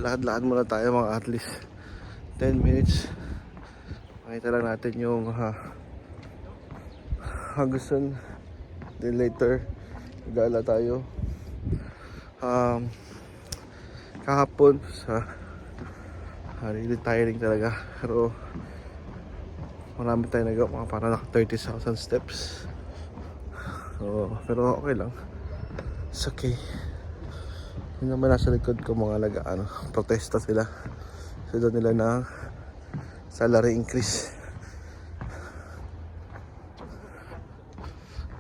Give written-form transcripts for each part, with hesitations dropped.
Lalakad-lakad muna tayo mga at least 10 minutes. Makita lang natin yung Hagison. Then later gala tayo. Kahapon sa really tiring talaga, pero marami tayong nagawa, mga para naka 30,000 steps. So, pero okay lang, it's okay. Yun naman nasa likod ko, mga protesta sila. So doon nila ng salary increase.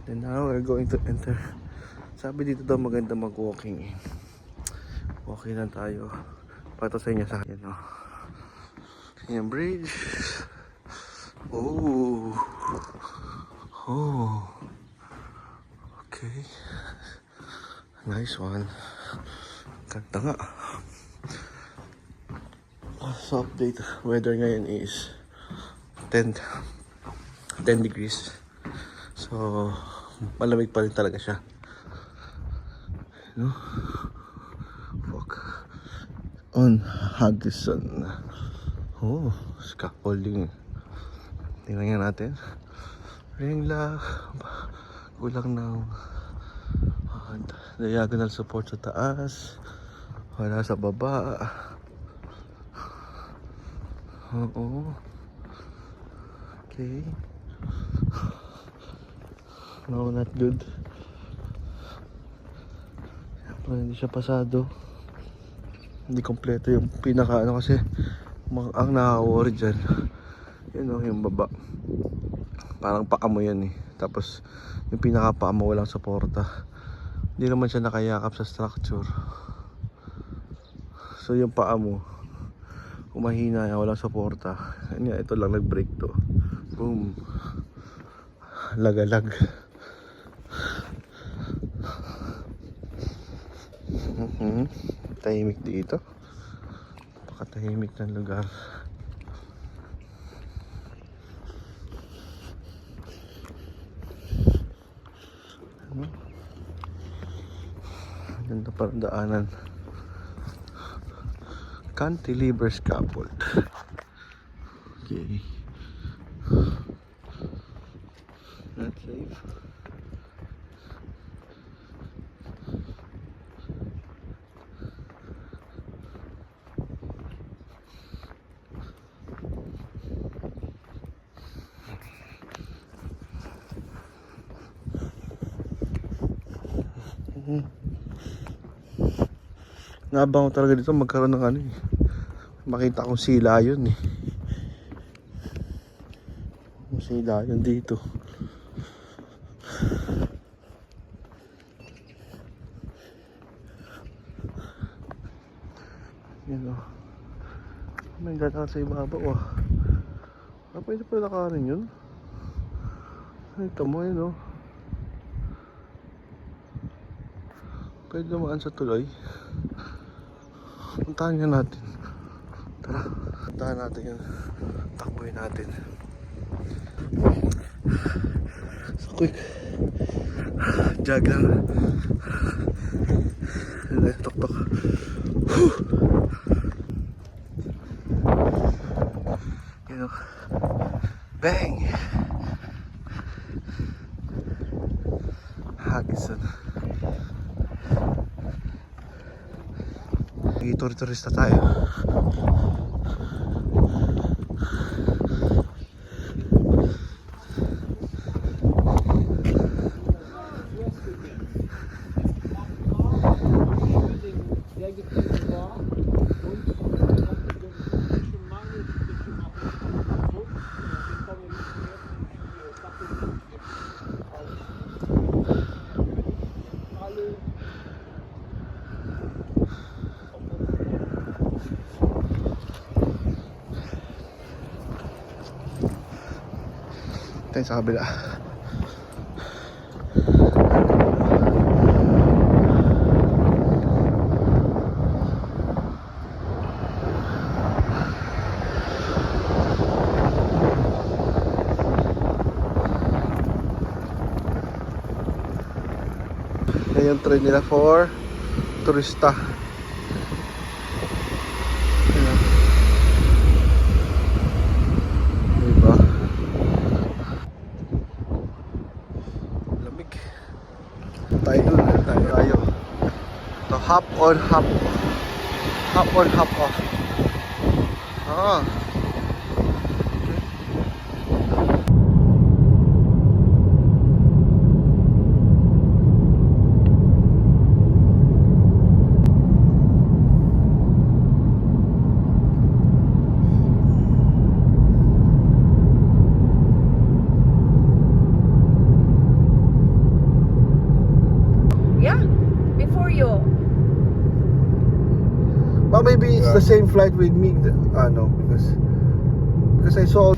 And now we're going to enter. Sabi dito daw maganda mag-walking eh. Walking lang tayo. Pakita sa inyo sa akin, no? Yung bridge. Oh. Oh. Okay. Nice one. Ganda nga. So update, weather ngayon is 10 degrees. So malamig pa rin talaga siya. No? Fuck. On Hagison. Oh, scaffolding. Tingnan nga natin. Ring lock. Kulang ng diagonal support sa taas. Wala sa baba. Oo. Okay. No, not good. Siyempre hindi siya pasado. Hindi kompleto yung pinaka kasi ang nakaka-worry dyan, yun o, yung baba. Parang paa mo yan eh. Tapos yung pinaka paa mo walang suporta. Hindi naman siya nakayakap sa structure. So yung paa mo kung mahina yan, walang suporta. Ito lang nag-break to. Boom. Lagalag. Tahimik dito. Pakatahimik ng lugar. Ganda parang daanan. Cantilever scaffold. Okay. Not safe. Nabango talaga dito magkaroon ng eh. Makita kong sila yun eh. Sila yun dito. Yan o. May gata sa ibabaw ah. Pwede pala lakarin yun. Ito mo yun o. Pwede dumaan sa tuloy. Puntahan nga natin. Tara, puntahan natin yun. Takboy natin. So quick jog lang. Tok-tok. You know, bang. Hagison. Turista tayo. Tayo sa kabila. Yan yung train nila for turista. tayo dun. Tayo. Ito, hop on, hop off. Hop on, hop off. Ah. Yeah, before you. But maybe it's the same flight with me. No, because I saw.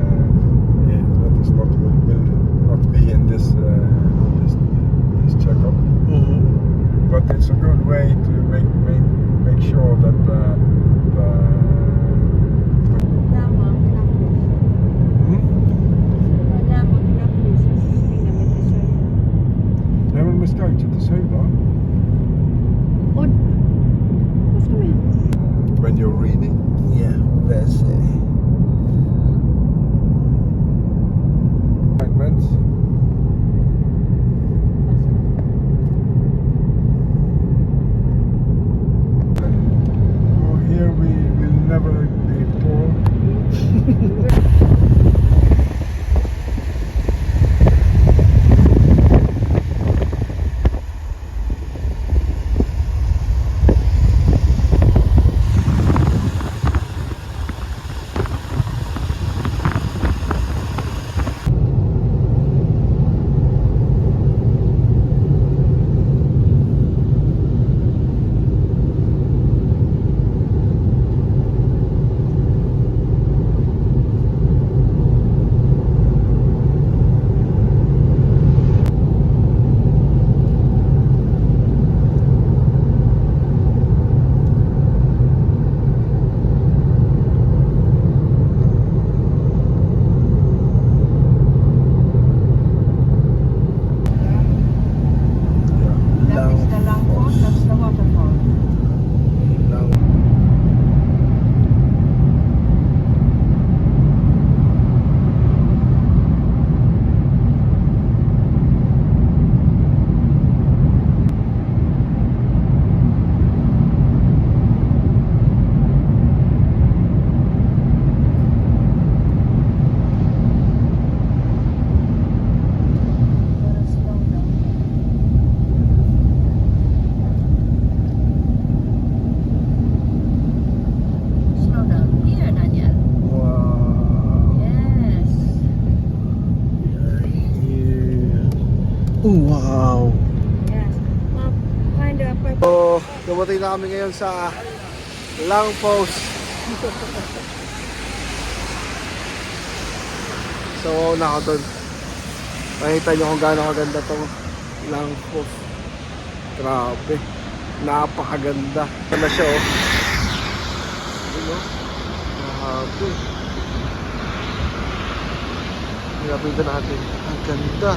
That is not will not be in this checkup. But it's a good way to make sure that the Nej, men vi ska inte till södra. When you're reading. Yeah, that's Appointments. Oh, here we will never be poor. That is the Langford, that's the waterfall. Gotta slow down. Slow down. Here, Daniel. Wow. Yes. Oh, wow. Yes. Find a purple. So, dumating na kami ngayon sa Langpost. So, na ako dun. Makita nyo kung gaano kaganda tong Langpost. Grabe. Napakaganda. Ganda siya, oh. Ano? Grabe. Nilapitan natin. Ang ganda.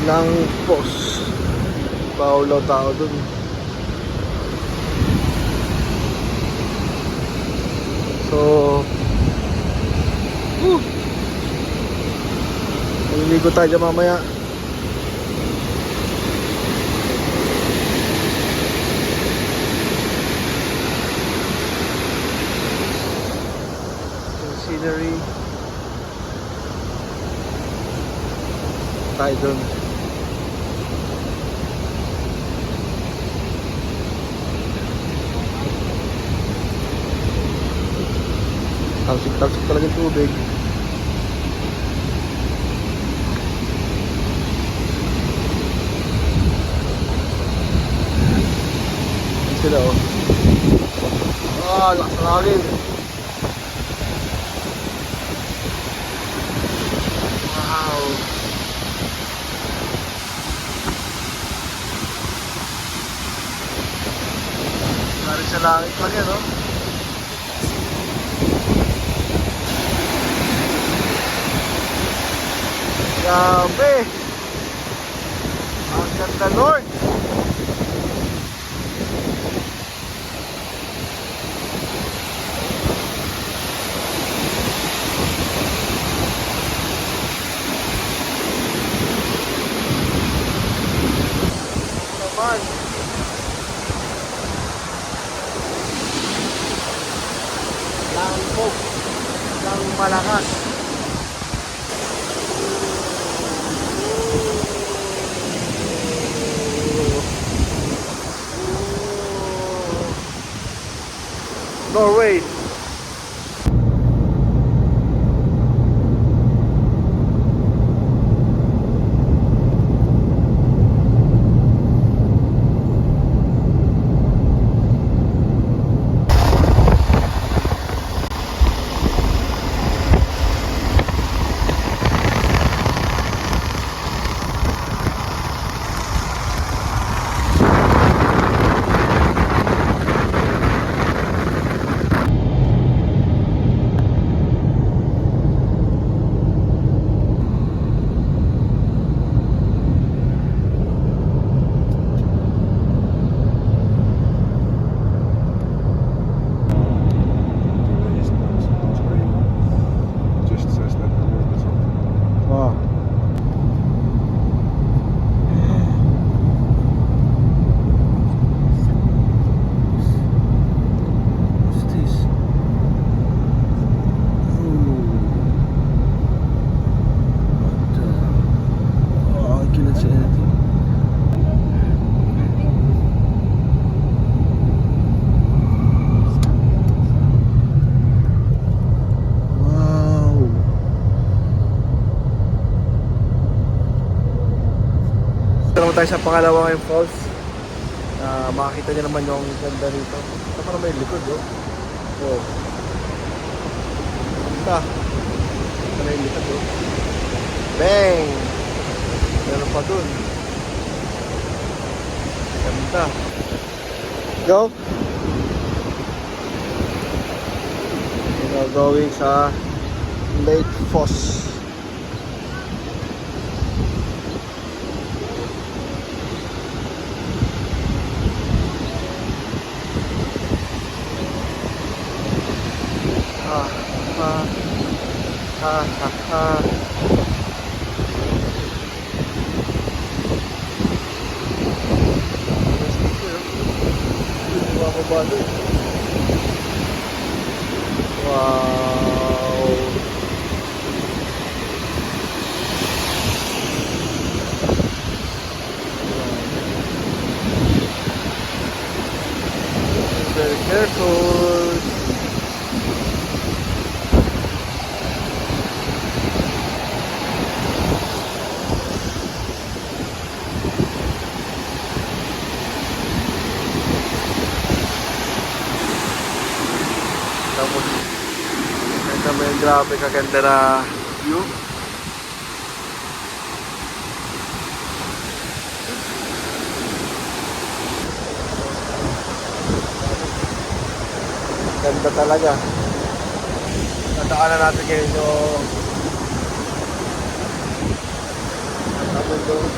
Langpost. Bawal tao dun. So, maliligo tayo dyan mamaya. Yung scenery. Tayo dun. Talsik-talsik talaga yung tubig. Yan sila, oh. Ah, lakas ng hangin. langit lang yan, no? Grabe! Ang ganda, Lord! Naman! Langkog ng malakas. Norway. Just says that the road is open. Oh. What's this? What the? Oh, I cannot see anything. Wow. Ito naman tayo sa pangalawang falls. Makikita niyo naman yung ganda rito. Ito pa naman yung likod, oh. Oh. Ganda. Ito na yung likod, oh. Bang! Meron pa dun. Ganda. Go! We're going sa Lake Foss. Ha. Wow. Very careful. Tapos, ito may grabe kaganda na view. Ganda talaga. Nadaanan natin ngayon yung tapos doon.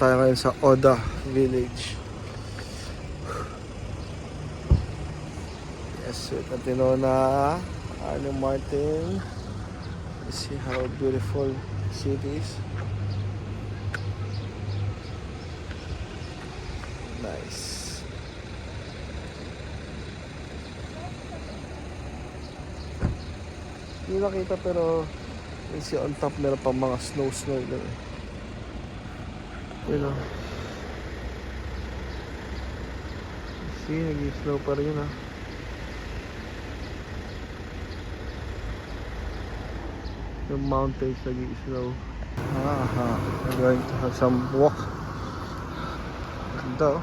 tayo ngayon sa Oda Village. Yes, with Antinona, Arno Martin. You see how beautiful the city is. Nice. Hindi nakita pero you see on top meron pang mga snow doon. You know. See, nag-snow pa rin ah. Yung mountains nag-snow. We're going to have some walk. Ganda oh.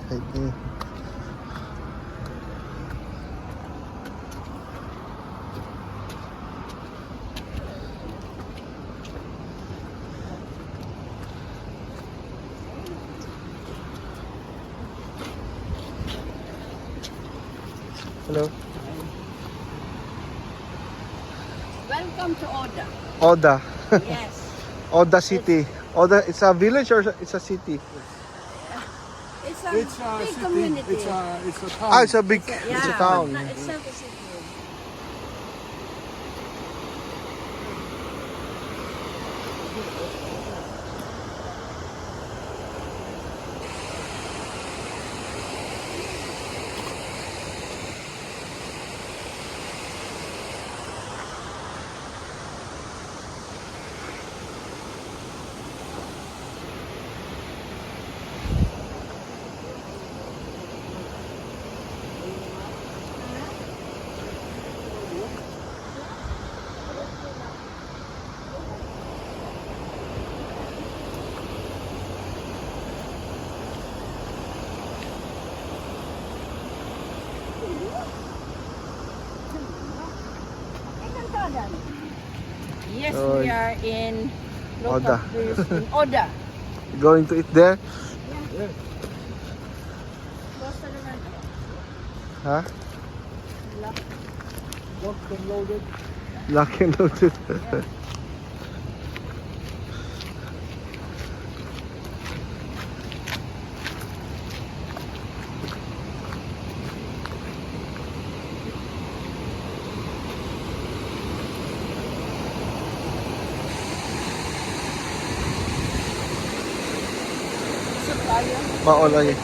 Hiking. Hello. Welcome to Oda. Oda. Yes. Oda City. Oda, it's a village or it's a city? It's a It's a big city. community. It's a town. Ah, it's a big, Yeah, it's a town. It's not a city. Yes, Oh, we are in Oda. in Oda. Going to eat there? Yeah. Close to the river. Huh? Locked and loaded. Lock and loaded. Maola yun.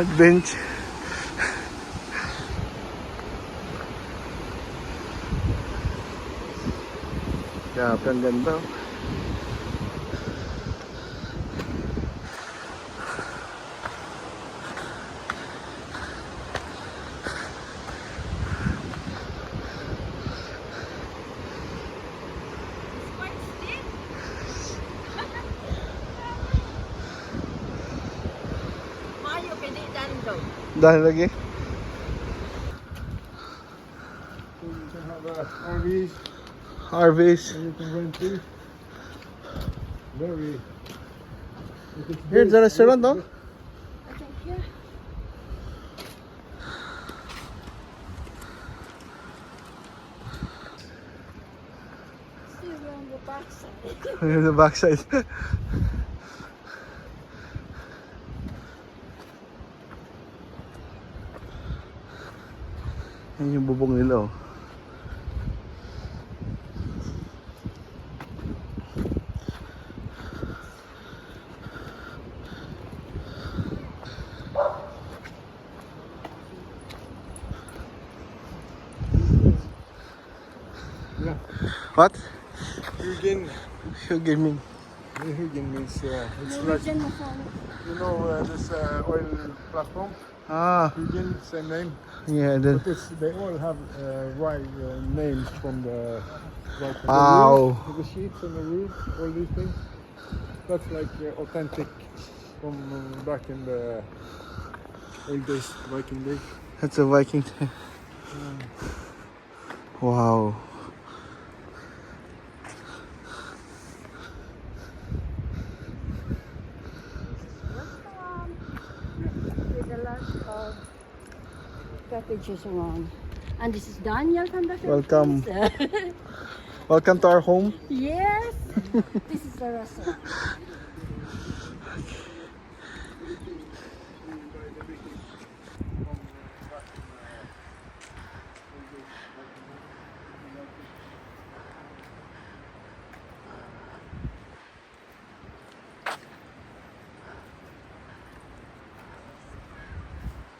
Adventure. Grabe, ang ganda. Dahil lagi. So you can have RVs. RVs. And you can rent these. Very Here's the restaurant, no? I think, yeah. Still on the backside. Here's the backside. Yan yung bubong nila, oh. Yeah. What? Hugin. Hugin. Hugin means it's like, Norwegian masala. you know, this oil platform. Ah, Hugin, same name. yeah, then. But they all have right names from the right from Wow. the roof, the sheets and the roof, all these things. That's like authentic from back in the old days, Viking days. That's a Viking. Wow. With a lot of cottages around. And this is Daniel from the Welcome. Philippines. Welcome to our home. Yes. This is the restaurant.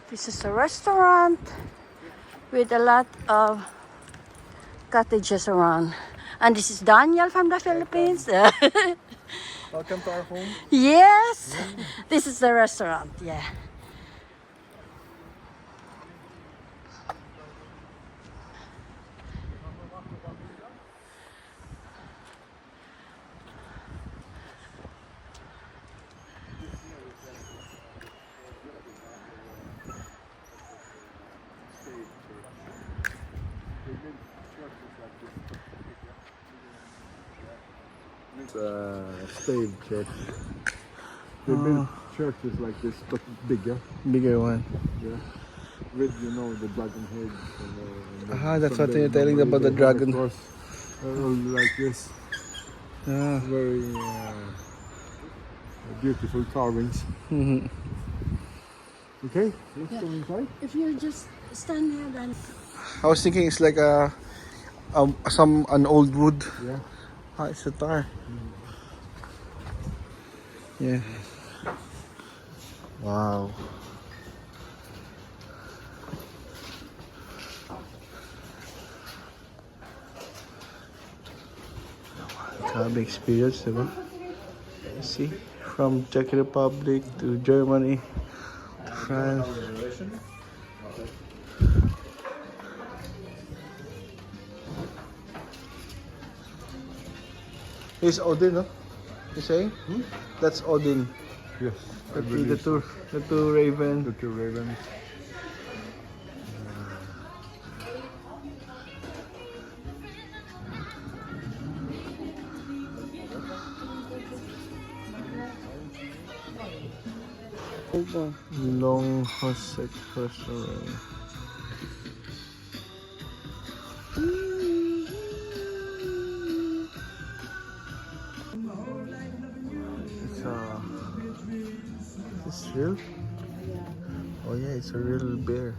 This is a restaurant with a lot of cottages around. And this is Daniel from the Philippines. Welcome to our home. Yes, this is the restaurant. Yeah. It's stave church. They built churches like this, but bigger. Bigger one. Yeah. With, you know, the dragon heads. And That's what someday, you're telling you know, about the they have dragon. a cross, all like this. Yeah. Very beautiful carvings. Mhm. Okay, let's Yeah. go inside. If you just stand here, then I was thinking it's like an old wood. Yeah. Ah, it's a tar. Yeah. Wow. Grabe experience, diba? See, from Czech Republic to Germany to France. Here's Odin, no? You saying? That's Odin. Yes. I The believe so. two raven. The two ravens. Long Hosek restaurant. It's real? Oh yeah, it's a real bear.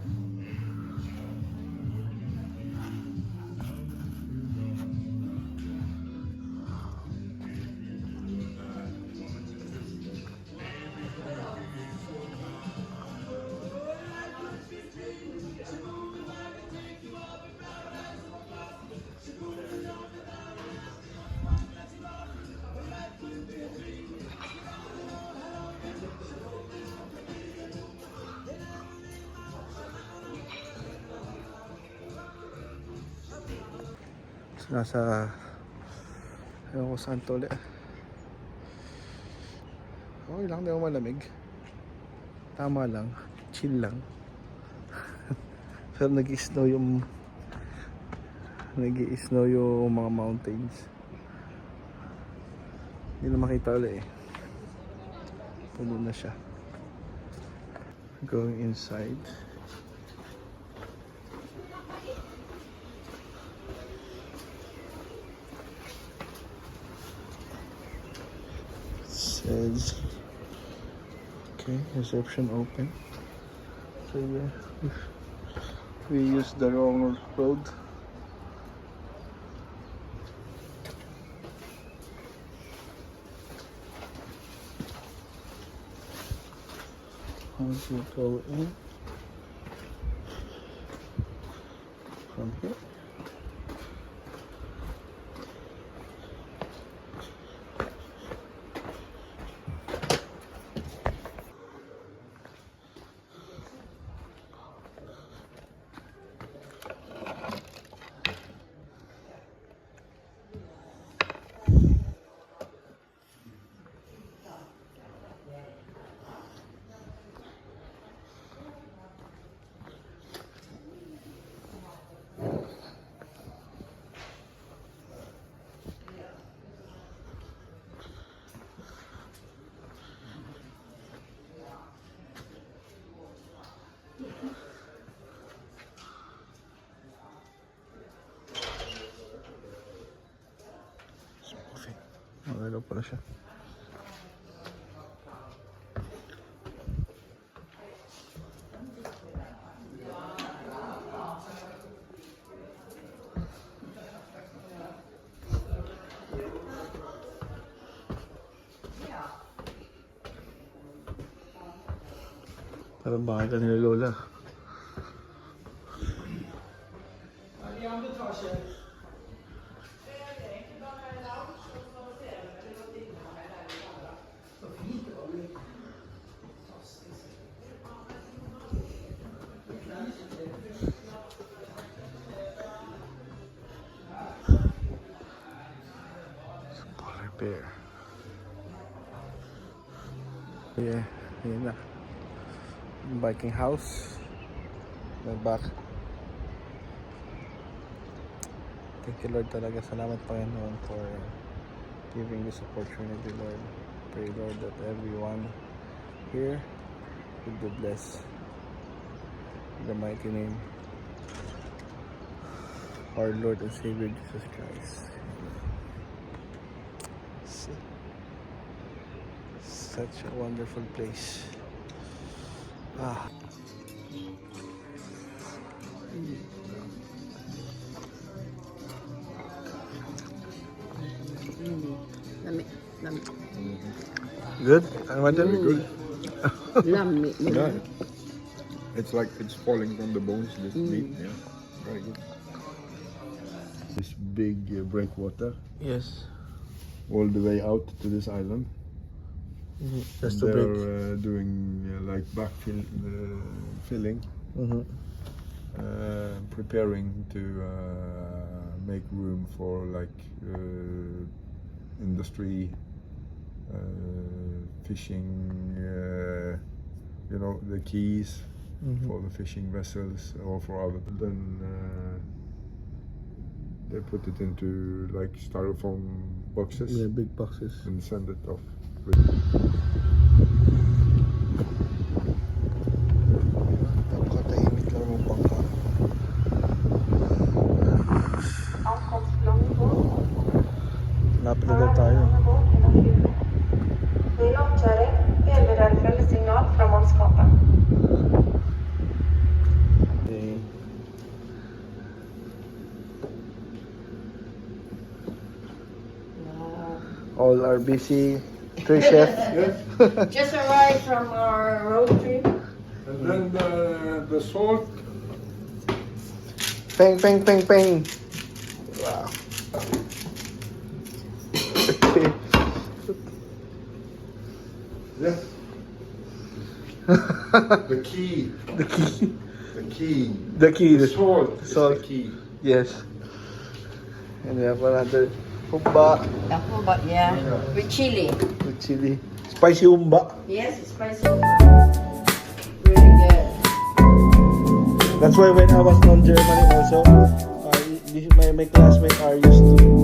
So, nasa ewan ko saan to ulit. Okay lang, di ako malamig. Tama lang, chill lang. Pero nag-i-snow yung mga mountains. Hindi na makita ulit eh. Puno na siya. Going inside. Says okay, reception open. So yeah, we used the wrong road. Once you go in from here. Magalaw pala siya. Parang bahay ka nila Lola. Polar bear. Yeah, yun na. Biking house. We're back. Thank you Lord talaga. Salamat Panginoon for giving this opportunity, Lord. Pray Lord that everyone here will be blessed. In the mighty name of our Lord and Savior Jesus Christ. See? Such a wonderful place. Ah. Lami, lami. Good? Ano ba dyan? Good. Lami. Yeah. It's like it's falling from the bones, this meat. Yeah. Very good. This big breakwater Yes. all the way out to this island. Just And to break. they're doing like backfill filling, preparing to make room for like industry, fishing. You know, the keys for the fishing vessels or for other. Then they put it into like styrofoam boxes Yeah, big boxes. and send it off. Napakatahimik lang ng bangka. Lapit na daw tayo. Signal from Onskapa. Okay. All are busy. Three chefs. Just arrived from our road trip. And then the salt. Peng, peng, peng, peng. Wow. Yes. The key. The key. The key. The key. The salt. Salt. Is the key. Yes. And we have another humba Humba, yeah. With chili. with chili. Spicy humba. Yes, it's spicy. Really good. That's why when I was in Germany also, my classmates are used to